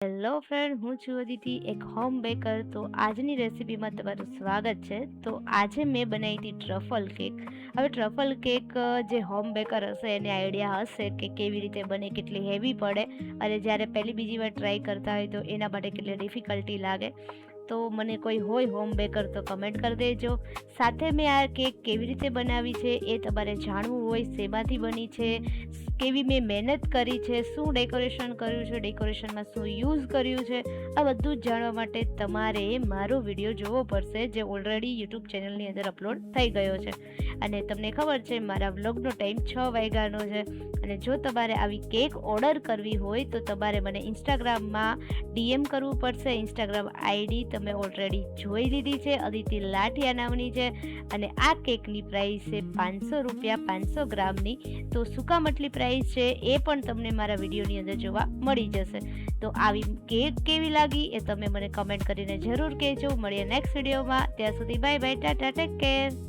Hello friend, હું છું અદિતિ, એક હોમ બેકર. તો આજની રેસિપીમાં તમારું સ્વાગત છે. તો આજે મેં બનાવી હતી ટ્રફલ કેક. હવે ટ્રફલ કેક જે હોમ બેકર હશે એને આઈડિયા હશે કે કેવી રીતે બને, કેટલી હેવી પડે અને જ્યારે પહેલી બીજી વાર ટ્રાય કરતા હોય તો એના માટે કેટલી ડિફિકલ્ટી લાગે. તો મને કોઈ હોય હોમ બેકર તો કમેન્ટ કરી દેજો. સાથે મેં આ કેક કેવી રીતે બનાવી છે એ તમારે જાણવું હોય, શેમાંથી બની છે, કેવી મેં મહેનત કરી છે, શું ડેકોરેશન કર્યું છે, ડેકોરેશનમાં શું યુઝ કર્યું છે, આ બધું જ જાણવા માટે તમારે મારો વિડીયો જોવો પડશે, જે ઓલરેડી યુટ્યુબ ચેનલની અંદર અપલોડ થઈ ગયો છે. અને તમને ખબર છે મારા વ્લોગનો ટાઈમ 6 વાગ્યાનો છે. અને જો તમારે આવી કેક ઓર્ડર કરવી હોય તો તમારે મને ઇન્સ્ટાગ્રામમાં ડીએમ કરવું પડશે. ઇન્સ્ટાગ્રામ આઈડી તમે ઓલરેડી જોઈ લીધી છે, અદિતિ લાઠિયા નામની છે. અને આ કેકની પ્રાઇસ છે 500 રૂપિયા, 500 ગ્રામની. તો સૂકા મટલી પ્રાઇસ છે એ પણ તમને મારા વિડીયોની અંદર જોવા મળી જશે. તો આવી કેક કેવી લાગી એ તમે મને કમેન્ટ કરીને જરૂર કહેજો. મળીએ નેક્સ્ટ વિડીયોમાં. ત્યાં સુધી bye bye, Tata, take care.